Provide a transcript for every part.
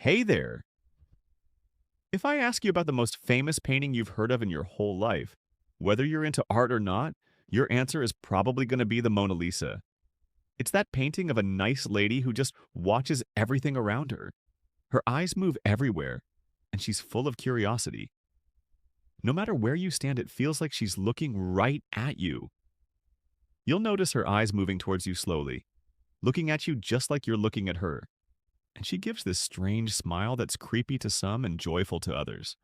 Hey there! If I ask you about the most famous painting you've heard of in your whole life, whether you're into art or not, your answer is probably going to be the Mona Lisa. It's that painting of a nice lady who just watches everything around her. Her eyes move everywhere, and she's full of curiosity. No matter where you stand, it feels like she's looking right at you. You'll notice her eyes moving towards you slowly, looking at you just like you're looking at her. And she gives this strange smile that's creepy to some and joyful to others.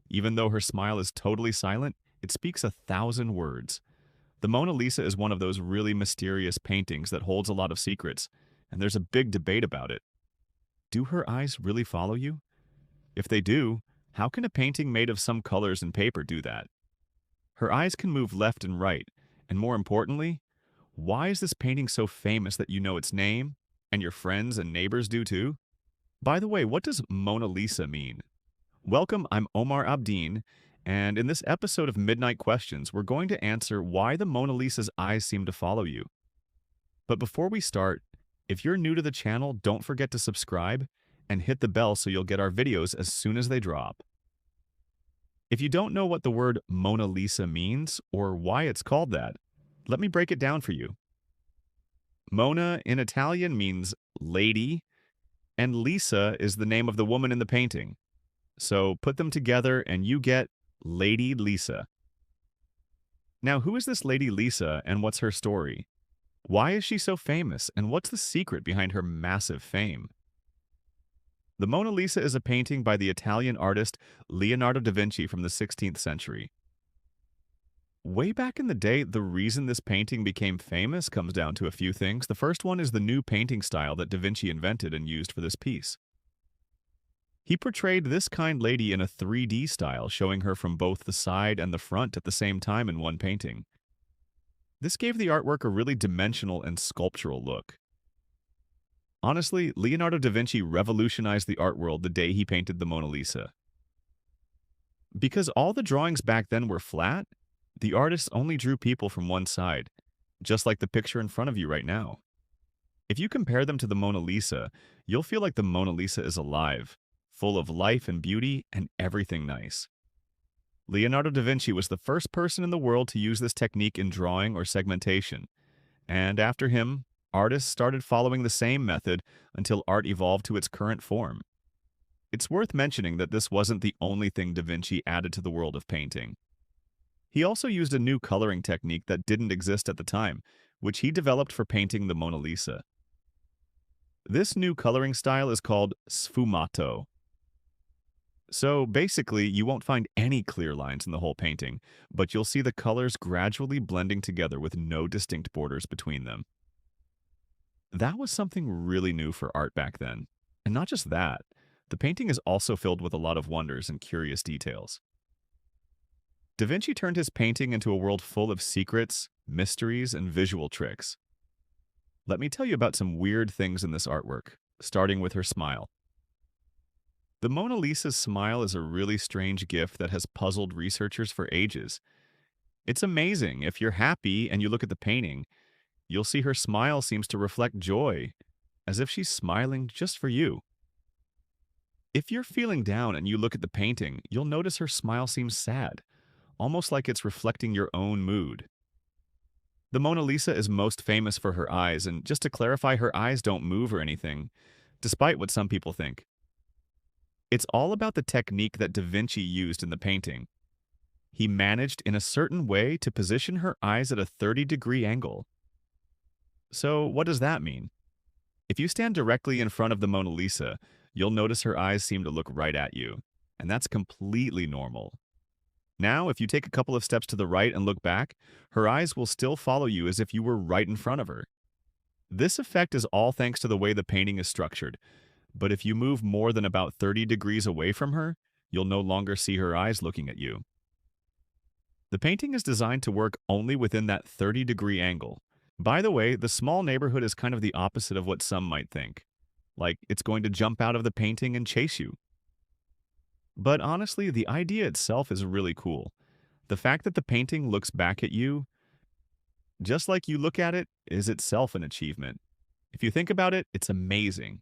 Even though her smile is totally silent, it speaks 1,000 words. The Mona Lisa is one of those really mysterious paintings that holds a lot of secrets, and there's a big debate about it. Do her eyes really follow you? If they do, how can a painting made of some colors and paper do that? Her eyes can move left and right, and more importantly, why is this painting so famous that you know its name, and your friends and neighbors do too? By the way, what does Mona Lisa mean? Welcome, I'm Omar Abdin, and in this episode of Midnight Questions, we're going to answer why the Mona Lisa's eyes seem to follow you. But before we start, if you're new to the channel, don't forget to subscribe and hit the bell so you'll get our videos as soon as they drop. If you don't know what the word Mona Lisa means or why it's called that, let me break it down for you. Mona in Italian means lady, and Lisa is the name of the woman in the painting. So put them together and you get Lady Lisa. Now, who is this Lady Lisa and what's her story? Why is she so famous and what's the secret behind her massive fame? The Mona Lisa is a painting by the Italian artist Leonardo da Vinci from the 16th century. Way back in the day, the reason this painting became famous comes down to a few things. The first one is the new painting style that da Vinci invented and used for this piece. He portrayed this kind lady in a 3D style, showing her from both the side and the front at the same time in one painting. This gave the artwork a really dimensional and sculptural look. Honestly, Leonardo da Vinci revolutionized the art world the day he painted the Mona Lisa. Because all the drawings back then were flat, the artist only drew people from one side, just like the picture in front of you right now. If you compare them to the Mona Lisa, you'll feel like the Mona Lisa is alive, full of life and beauty and everything nice. Leonardo da Vinci was the first person in the world to use this technique in drawing or segmentation, and after him, artists started following the same method until art evolved to its current form. It's worth mentioning that this wasn't the only thing da Vinci added to the world of painting. He also used a new coloring technique that didn't exist at the time, which he developed for painting the Mona Lisa. This new coloring style is called sfumato. So basically, you won't find any clear lines in the whole painting, but you'll see the colors gradually blending together with no distinct borders between them. That was something really new for art back then. And not just that, the painting is also filled with a lot of wonders and curious details. Da Vinci turned his painting into a world full of secrets, mysteries, and visual tricks. Let me tell you about some weird things in this artwork, starting with her smile. The Mona Lisa's smile is a really strange gift that has puzzled researchers for ages. It's amazing. If you're happy and you look at the painting, you'll see her smile seems to reflect joy, as if she's smiling just for you. If you're feeling down and you look at the painting, you'll notice her smile seems sad, almost like it's reflecting your own mood. The Mona Lisa is most famous for her eyes, and just to clarify, her eyes don't move or anything, despite what some people think. It's all about the technique that Da Vinci used in the painting. He managed in a certain way to position her eyes at a 30-degree angle. So what does that mean? If you stand directly in front of the Mona Lisa, you'll notice her eyes seem to look right at you, and that's completely normal. Now, if you take a couple of steps to the right and look back, her eyes will still follow you as if you were right in front of her. This effect is all thanks to the way the painting is structured, but if you move more than about 30 degrees away from her, you'll no longer see her eyes looking at you. The painting is designed to work only within that 30-degree angle. By the way, the small neighborhood is kind of the opposite of what some might think. Like, it's going to jump out of the painting and chase you. But honestly, the idea itself is really cool. The fact that the painting looks back at you, just like you look at it, is itself an achievement. If you think about it, it's amazing.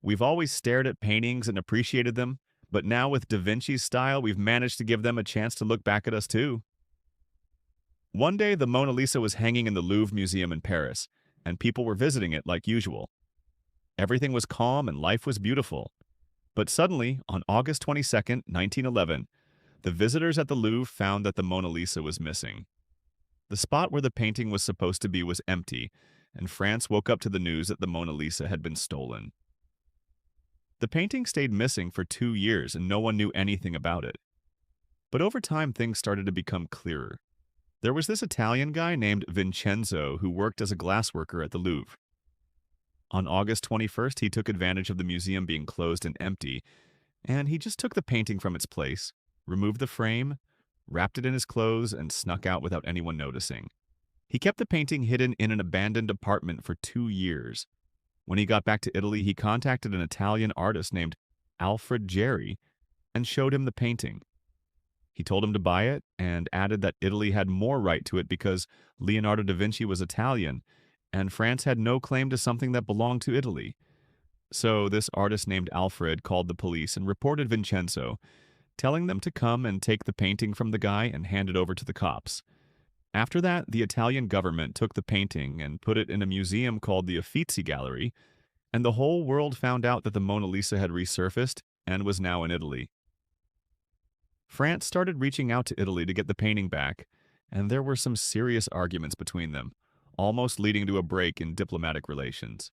We've always stared at paintings and appreciated them, but now with Da Vinci's style, we've managed to give them a chance to look back at us too. One day, the Mona Lisa was hanging in the Louvre Museum in Paris, and people were visiting it like usual. Everything was calm and life was beautiful. But suddenly, on August 22nd, 1911, the visitors at the Louvre found that the Mona Lisa was missing. The spot where the painting was supposed to be was empty, and France woke up to the news that the Mona Lisa had been stolen. The painting stayed missing for 2 years and no one knew anything about it. But over time, things started to become clearer. There was this Italian guy named Vincenzo who worked as a glassworker at the Louvre. On August 21st, he took advantage of the museum being closed and empty, and he just took the painting from its place, removed the frame, wrapped it in his clothes, and snuck out without anyone noticing. He kept the painting hidden in an abandoned apartment for 2 years. When he got back to Italy, he contacted an Italian artist named Alfred Geri and showed him the painting. He told him to buy it and added that Italy had more right to it because Leonardo da Vinci was Italian and France had no claim to something that belonged to Italy. So this artist named Alfred called the police and reported Vincenzo, telling them to come and take the painting from the guy and hand it over to the cops. After that, the Italian government took the painting and put it in a museum called the Uffizi Gallery, and the whole world found out that the Mona Lisa had resurfaced and was now in Italy. France started reaching out to Italy to get the painting back, and there were some serious arguments between them, almost leading to a break in diplomatic relations.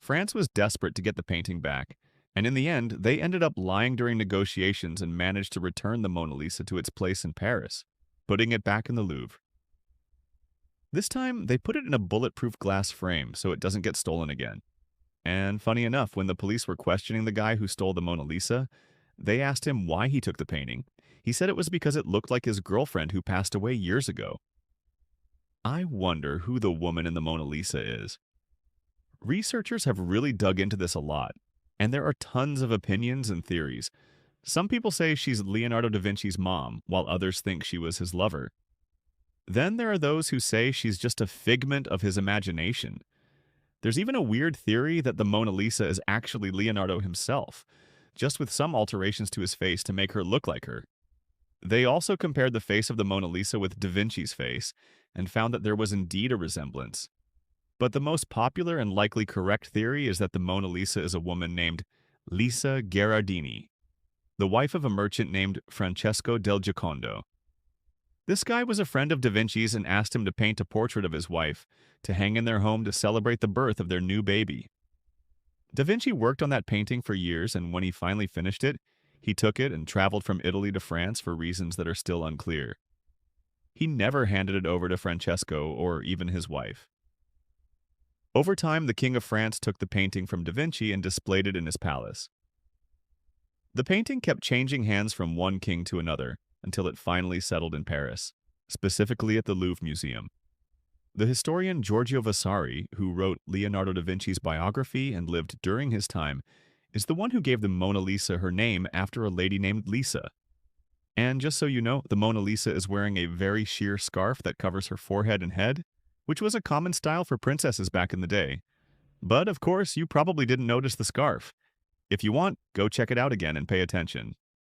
France was desperate to get the painting back, and in the end, they ended up lying during negotiations and managed to return the Mona Lisa to its place in Paris, putting it back in the Louvre. This time, they put it in a bulletproof glass frame so it doesn't get stolen again. And funny enough, when the police were questioning the guy who stole the Mona Lisa, they asked him why he took the painting. He said it was because it looked like his girlfriend who passed away years ago. I wonder who the woman in the Mona Lisa is. Researchers have really dug into this a lot, and there are tons of opinions and theories. Some people say she's Leonardo da Vinci's mom, while others think she was his lover. Then there are those who say she's just a figment of his imagination. There's even a weird theory that the Mona Lisa is actually Leonardo himself, just with some alterations to his face to make her look like her. They also compared the face of the Mona Lisa with Da Vinci's face and found that there was indeed a resemblance. But the most popular and likely correct theory is that the Mona Lisa is a woman named Lisa Gherardini, the wife of a merchant named Francesco del Giocondo. This guy was a friend of Da Vinci's and asked him to paint a portrait of his wife to hang in their home to celebrate the birth of their new baby. Da Vinci worked on that painting for years, and when he finally finished it, he took it and traveled from Italy to France for reasons that are still unclear. He never handed it over to Francesco or even his wife. Over time, the King of France took the painting from Da Vinci and displayed it in his palace. The painting kept changing hands from one king to another until it finally settled in Paris, specifically at the Louvre Museum. The historian Giorgio Vasari, who wrote Leonardo da Vinci's biography and lived during his time, is the one who gave the Mona Lisa her name after a lady named Lisa. And just so you know, the Mona Lisa is wearing a very sheer scarf that covers her forehead and head, which was a common style for princesses back in the day. But of course, you probably didn't notice the scarf. If you want, go check it out again and pay attention.